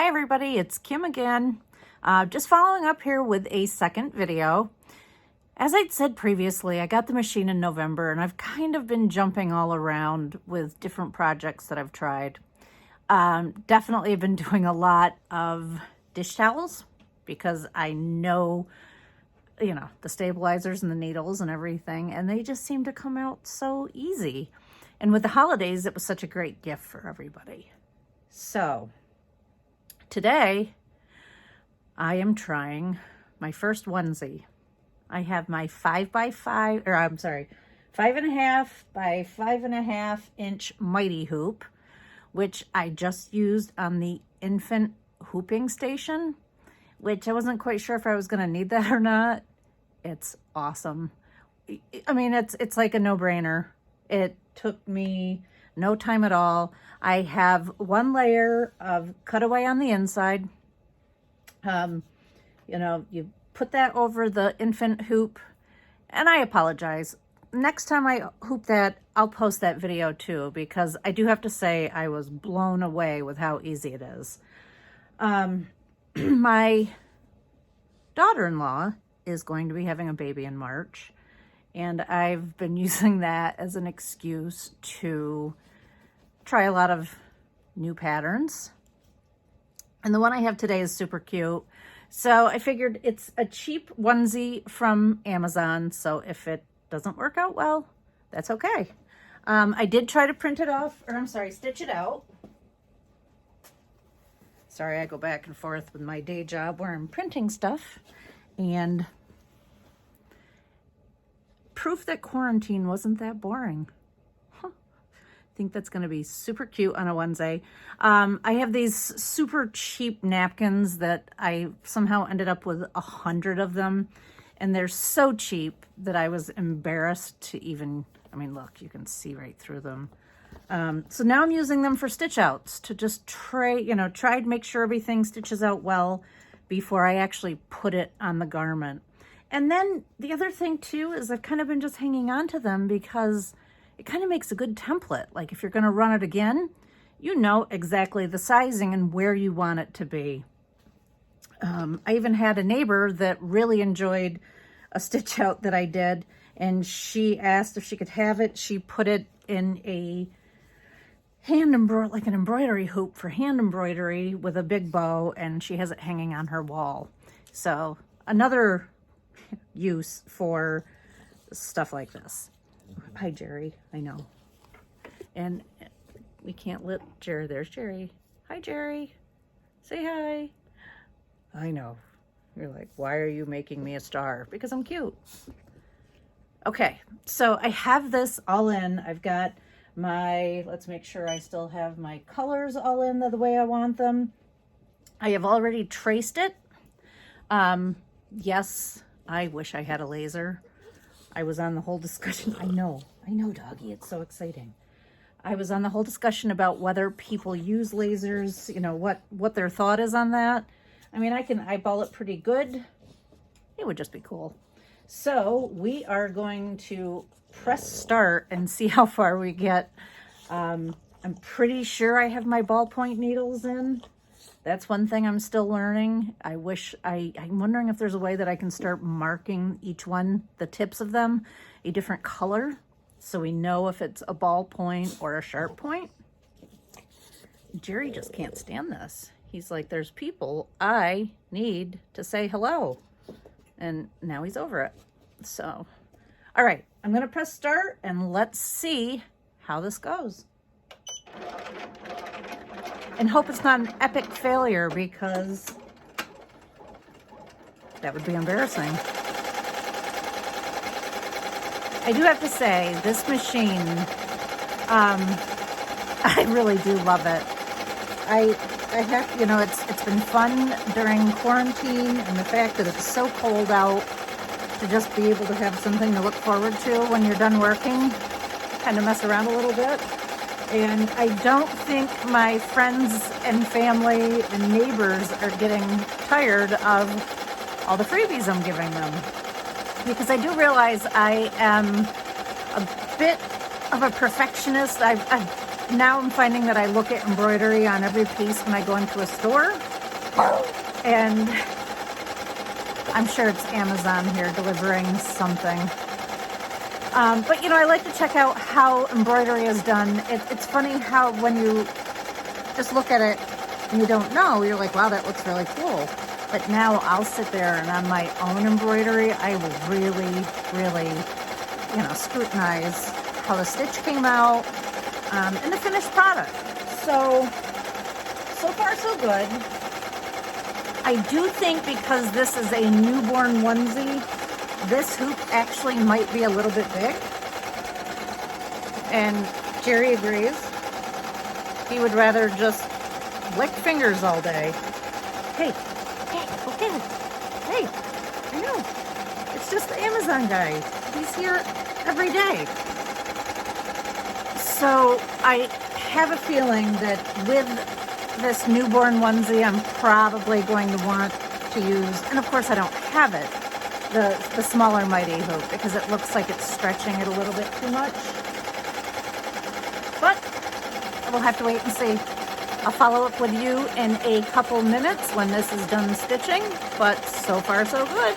Hi everybody, it's Kim again. Just following up here with a second video. As I'd said previously, I got the machine in November and I've kind of been jumping all around with different projects that I've tried. Definitely have been doing a lot of dish towels because I know, the stabilizers and the needles and everything, and they just seem to come out so easy. And with the holidays, it was such a great gift for everybody. So today, I am trying my first onesie. I have my 5.5 by 5.5 inch mighty hoop, which I just used on the infant hooping station, which I wasn't quite sure if I was going to need that or not. It's awesome. I mean, it's like a no-brainer. It took me no time at all. I have one layer of cutaway on the inside. You put that over the infant hoop, and I apologize. Next time I hoop that, I'll post that video too, because I do have to say I was blown away with how easy it is. My daughter-in-law is going to be having a baby in March, and I've been using that as an excuse to try a lot of new patterns. And the one I have today is super cute. So I figured it's a cheap onesie from Amazon. So if it doesn't work out well, that's okay. I did try to stitch it out. Sorry, I go back and forth with my day job where I'm printing stuff. And proof that quarantine wasn't that boring. I think that's going to be super cute on a onesie. I have these super cheap napkins that I somehow ended up with 100 of them. And they're so cheap that I was embarrassed to even, look, you can see right through them. So now I'm using them for stitch outs to just try to make sure everything stitches out well before I actually put it on the garment. And then the other thing too is I've kind of been just hanging on to them because it kind of makes a good template. Like if you're going to run it again, you know exactly the sizing and where you want it to be. I even had a neighbor that really enjoyed a stitch out that I did, and she asked if she could have it. She put it in a like an embroidery hoop for hand embroidery with a big bow, and she has it hanging on her wall. So another use for stuff like this. Hi, Jerry. I know. And we can't let Jerry. There's Jerry. Hi, Jerry. Say hi. I know. You're like, why are you making me a star? Because I'm cute. Okay, so I have this all in. I've got let's make sure I still have my colors all in the way I want them. I have already traced it. Yes, I wish I had a laser. I was on the whole discussion. I know, doggy. It's so exciting. I was on the whole discussion about whether people use lasers, what their thought is on that. I can eyeball it pretty good. It would just be cool. So we are going to press start and see how far we get. I'm pretty sure I have my ballpoint needles in. That's one thing I'm still learning. I'm wondering if there's a way that I can start marking each one, the tips of them, a different color, so we know if it's a ball point or a sharp point. Jerry just can't stand this. He's like, there's people I need to say hello. And now he's over it. So, all right, I'm going to press start and let's see how this goes. And hope it's not an epic failure, because that would be embarrassing. I do have to say, this machine, I really do love it. I have, it's been fun during quarantine, and the fact that it's so cold out, to just be able to have something to look forward to when you're done working, kind of mess around a little bit. And I don't think my friends and family and neighbors are getting tired of all the freebies I'm giving them. Because I do realize I am a bit of a perfectionist. I've now I'm finding that I look at embroidery on every piece when I go into a store, and I'm sure it's Amazon here delivering something. But you know, I like to check out how embroidery is done. It's funny how when you just look at it and you don't know, you're like, wow, that looks really cool. But now I'll sit there and on my own embroidery, I will really, really, you know, scrutinize how the stitch came out and the finished product. So far so good. I do think because this is a newborn onesie, this hoop actually might be a little bit big. And Jerry agrees. He would rather just lick fingers all day. Hey, okay. Hey, I know. It's just the Amazon guy. He's here every day. So I have a feeling that with this newborn onesie, I'm probably going to want to use, and of course I don't have it, the smaller Mighty hoop because it looks like it's stretching it a little bit too much. But we'll have to wait and see. I'll follow up with you in a couple minutes when this is done stitching, but so far so good.